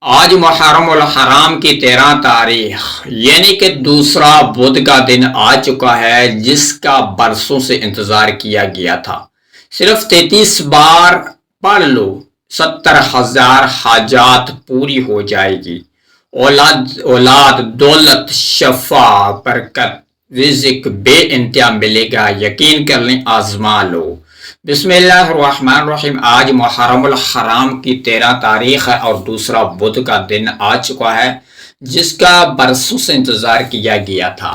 آج محرم الحرام کی 13 تاریخ یعنی کہ دوسرا بدھ کا دن آ چکا ہے، جس کا برسوں سے انتظار کیا گیا تھا۔ صرف 33 بار پڑھ لو، 70,000 حاجات پوری ہو جائے گی۔ اولاد، دولت، شفا، برکت، رزق بے انتہا ملے گا۔ یقین کر لیں، آزما لو۔ بسم اللہ الرحمن الرحیم۔ آج محرم الحرام کی 13 تاریخ ہے اور دوسرا بدھ کا دن آ چکا ہے، جس کا برسوں سے انتظار کیا گیا تھا۔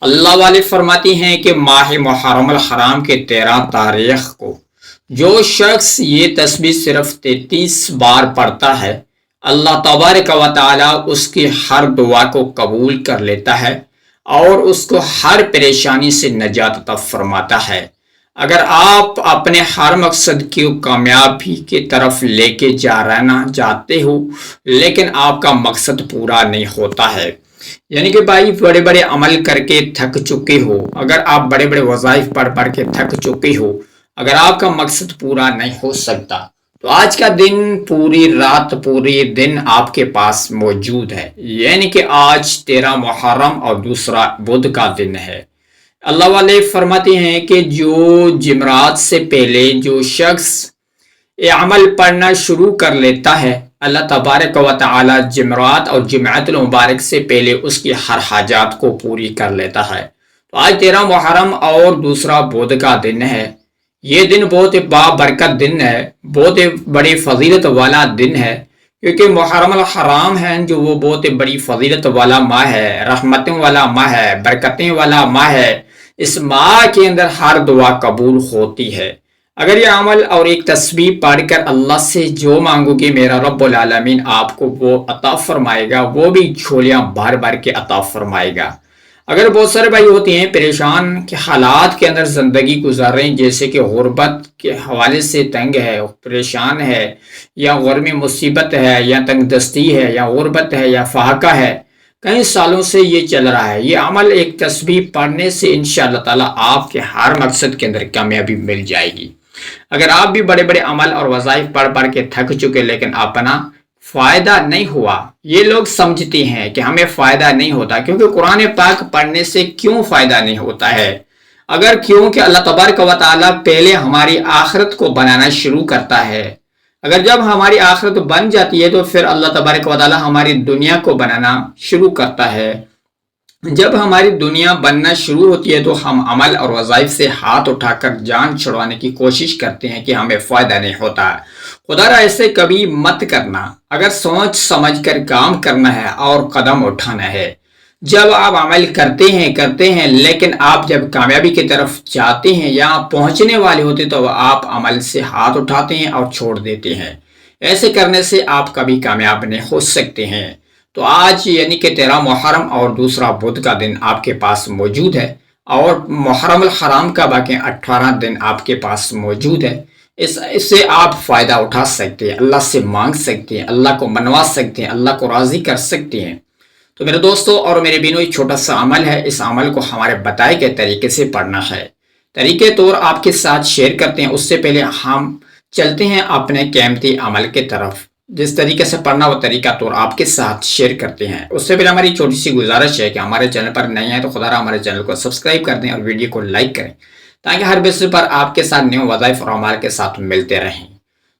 اللہ والے فرماتی ہیں کہ ماہ محرم الحرام کے 13 تاریخ کو جو شخص یہ تسبیح صرف 33 بار پڑھتا ہے، اللہ تبارک و تعالی اس کی ہر دعا کو قبول کر لیتا ہے اور اس کو ہر پریشانی سے نجات عطا فرماتا ہے۔ اگر آپ اپنے ہر مقصد کی کامیابی کی طرف لے کے رہنا چاہتے ہو، لیکن آپ کا مقصد پورا نہیں ہوتا ہے، یعنی کہ بھائی بڑے بڑے عمل کر کے تھک چکے ہو، اگر آپ بڑے بڑے وظائف پڑھ کے تھک چکے ہو، اگر آپ کا مقصد پورا نہیں ہو سکتا، تو آج کا دن پوری رات پوری دن آپ کے پاس موجود ہے، یعنی کہ آج 13 محرم اور دوسرا بدھ کا دن ہے۔ اللہ والے فرماتے ہیں کہ جو جمعرات سے پہلے جو شخص یہ عمل پڑھنا شروع کر لیتا ہے، اللہ تبارک و تعالی جمعرات اور جمعۃ المبارک سے پہلے اس کی ہر حاجات کو پوری کر لیتا ہے۔ تو آج 13 محرم اور دوسرا بدھ کا دن ہے۔ یہ دن بہت بابرکت دن ہے، بہت بڑی فضیلت والا دن ہے، کیونکہ محرم الحرام ہے جو وہ بہت بڑی فضیلت والا ماہ ہے، رحمتوں والا ماہ ہے، برکتیں والا ماہ ہے۔ اس ماہ کے اندر ہر دعا قبول ہوتی ہے۔ اگر یہ عمل اور ایک تسبیح پڑھ کر اللہ سے جو مانگو گے، میرا رب العالمین آپ کو وہ عطا فرمائے گا، وہ بھی جھولیاں بھر بھر کے عطا فرمائے گا۔ اگر بہت سارے بھائی ہوتے ہیں پریشان کے حالات کے اندر زندگی گزار رہے ہیں، جیسے کہ غربت کے حوالے سے تنگ ہے، پریشان ہے، یا غرمی مصیبت ہے، یا تنگ دستی ہے، یا غربت ہے، یا فاقہ ہے، کئی سالوں سے یہ چل رہا ہے، یہ عمل ایک تسبیح پڑھنے سے انشاءاللہ تعالی آپ کے ہر مقصد کے اندر کامیابی مل جائے گی۔ اگر آپ بھی بڑے بڑے عمل اور وظائف پڑھ کے تھک چکے لیکن اپنا فائدہ نہیں ہوا، یہ لوگ سمجھتے ہیں کہ ہمیں فائدہ نہیں ہوتا، کیونکہ قرآن پاک پڑھنے سے کیوں فائدہ نہیں ہوتا ہے؟ اگر کیونکہ اللہ تبارک و تعالی پہلے ہماری آخرت کو بنانا شروع کرتا ہے، اگر جب ہماری آخرت بن جاتی ہے تو پھر اللہ تبارک و تعالی ہماری دنیا کو بنانا شروع کرتا ہے۔ جب ہماری دنیا بننا شروع ہوتی ہے تو ہم عمل اور وظائف سے ہاتھ اٹھا کر جان چھڑوانے کی کوشش کرتے ہیں کہ ہمیں فائدہ نہیں ہوتا۔ خدا را ایسے کبھی مت کرنا، اگر سوچ سمجھ کر کام کرنا ہے اور قدم اٹھانا ہے۔ جب آپ عمل کرتے ہیں لیکن آپ جب کامیابی کی طرف جاتے ہیں یا پہنچنے والے ہوتے تو آپ عمل سے ہاتھ اٹھاتے ہیں اور چھوڑ دیتے ہیں۔ ایسے کرنے سے آپ کبھی کامیاب نہیں ہو سکتے ہیں۔ تو آج یعنی کہ 13 محرم اور دوسرا بدھ کا دن آپ کے پاس موجود ہے، اور محرم الحرام کا باقی 18 دن آپ کے پاس موجود ہے۔ اس سے آپ فائدہ اٹھا سکتے ہیں، اللہ سے مانگ سکتے ہیں، اللہ کو منوا سکتے ہیں، اللہ کو راضی کر سکتے ہیں۔ تو میرے دوستوں اور میرے بینوں، ایک چھوٹا سا عمل ہے، اس عمل کو ہمارے بتائے گئے طریقے سے پڑھنا ہے۔ طریقے طور آپ کے ساتھ شیئر کرتے ہیں، اس سے پہلے ہم چلتے ہیں اپنے قیمتی عمل کے طرف۔ جس طریقے سے پڑھنا وہ طریقہ طور آپ کے ساتھ شیئر کرتے ہیں۔ اس سے پہلے ہماری چھوٹی سی گزارش ہے کہ ہمارے چینل پر نئے ہیں تو خدا را ہمارے چینل کو سبسکرائب کر دیں اور ویڈیو کو لائک کریں، تاکہ ہر بسر پر آپ کے ساتھ نیو وظائف اور اعمال کے ساتھ ملتے رہیں۔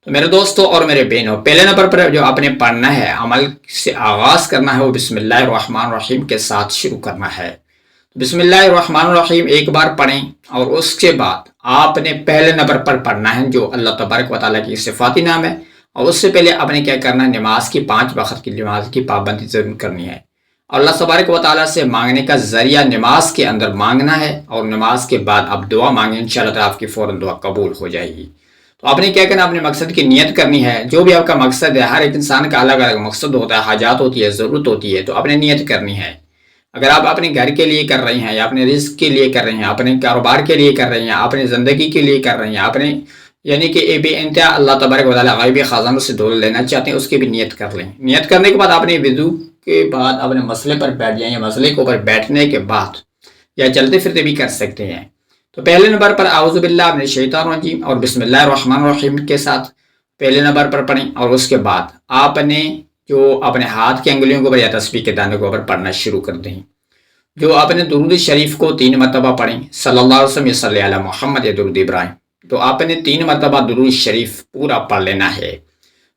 تو میرے دوستوں اور میرے بہنوں، پہلے نمبر پر جو آپ نے پڑھنا ہے، عمل سے آغاز کرنا ہے، وہ بسم اللہ الرحمن الرحیم کے ساتھ شروع کرنا ہے۔ بسم اللہ الرحمن الرحیم ایک بار پڑھیں اور اس کے بعد آپ نے پہلے نمبر پر پڑھنا ہے جو اللہ تبارک و تعالیٰ کی صفاتی نام ہے، اور اس سے پہلے آپ نے کیا کرنا ہے، نماز کی 5 وقت کی نماز کی پابندی ضرور کرنی ہے، اور اللہ تبارک و تعالیٰ سے مانگنے کا ذریعہ نماز کے اندر مانگنا ہے، اور نماز کے بعد آپ دعا مانگیں، انشاءاللہ تعالیٰ آپ کی فوراً دعا قبول ہو جائے گی۔ تو آپ نے کیا کرنا، اپنے مقصد کی نیت کرنی ہے۔ جو بھی آپ کا مقصد ہے، ہر ایک انسان کا الگ الگ مقصد ہوتا ہے، حاجات ہوتی ہے، ضرورت ہوتی ہے، تو آپ نے نیت کرنی ہے۔ اگر آپ اپنے گھر کے لیے کر رہے ہیں، یا اپنے رزق کے لیے کر رہے ہیں، اپنے کاروبار کے لیے کر رہے ہیں، اپنے زندگی کے لیے کر رہے ہیں، اپنے یعنی کہ بے انتہا اللہ تبارک و تعالیٰ غیبی خزانوں سے دولت لینا چاہتے ہیں، اس کی بھی نیت کر لیں۔ نیت کرنے کے بعد اپنے وضو کے بعد اپنے مسئلے پر بیٹھ جائیں، یا مسئلے کے اوپر بیٹھنے کے بعد یا چلتے پھرتے بھی کر سکتے ہیں۔ تو پہلے نمبر پر اعوذ باللہ من الشیطان الرجیم اور بسم اللہ الرحمن الرحیم کے ساتھ پہلے نمبر پر پڑھیں، اور اس کے بعد آپ نے جو اپنے ہاتھ کی انگلیوں کے اوپر یا تسبیح کے دانوں کے اوپر پڑھنا شروع کر دیں، جو اپنے درود شریف کو 3 مرتبہ پڑھیں، صلی اللہ علیہ وسلم یا صلی علی محمد یا درود ابراہیم، تو آپ نے 3 مرتبہ درود شریف پورا پڑھ لینا ہے۔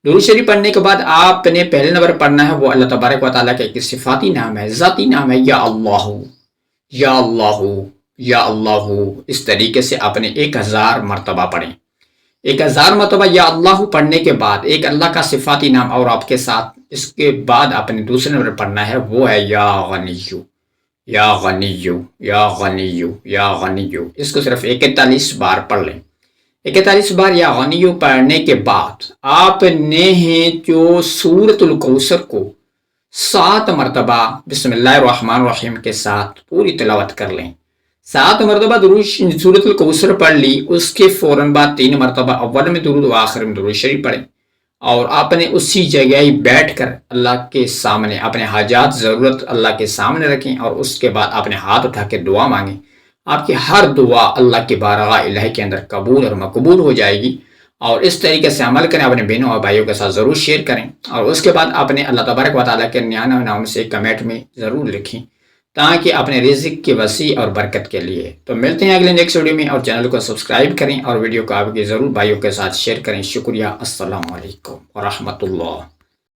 درود شریف پڑھنے کے بعد آپ نے پہلے نمبر پڑھنا ہے وہ اللہ تبارک و تعالیٰ کا ایک صفاتی نام ہے، ذاتی نام ہے، یا اللہ یا اللہ یا اللہ۔ اس طریقے سے آپ نے 1000 مرتبہ پڑھیں۔ 1000 مرتبہ یا اللہ پڑھنے کے بعد ایک اللہ کا صفاتی نام اور آپ کے ساتھ، اس کے بعد آپ نے دوسرے نمبر پڑھنا ہے وہ ہے یا غنیو یا غنیو یا غنیو یا غنیو۔ اس کو صرف 41 بار پڑھ لیں۔ 41 بار یا غنیو پڑھنے کے بعد آپ نے جو سورۃ الکوثر کو 7 مرتبہ بسم اللہ الرحمن الرحیم کے ساتھ پوری تلاوت کر لیں۔ 7 مرتبہ درود سورۃ الکوثر پڑھ لی، اس کے فوراً بعد 3 مرتبہ اول میں درود و آخر میں درود شریف پڑھیں، اور آپ نے اسی جگہ ہی بیٹھ کر اللہ کے سامنے اپنے حاجات ضرورت اللہ کے سامنے رکھیں، اور اس کے بعد اپنے ہاتھ اٹھا کے دعا مانگیں۔ آپ کی ہر دعا اللہ کی بارگاہ الہی کے اندر قبول اور مقبول ہو جائے گی، اور اس طریقے سے عمل کریں، اپنے بہنوں اور بھائیوں کے ساتھ ضرور شیئر کریں، اور اس کے بعد اپنے اللہ تبارک و تعالیٰ کے 99 نام سے کمنٹ میں ضرور لکھیں، تاکہ اپنے رزق کی وسیع اور برکت کے لیے۔ تو ملتے ہیں اگلے نیکسٹ ویڈیو میں، اور چینل کو سبسکرائب کریں اور ویڈیو کو آپ کے ضرور بھائیوں کے ساتھ شیئر کریں۔ شکریہ، السلام علیکم ورحمۃ اللہ۔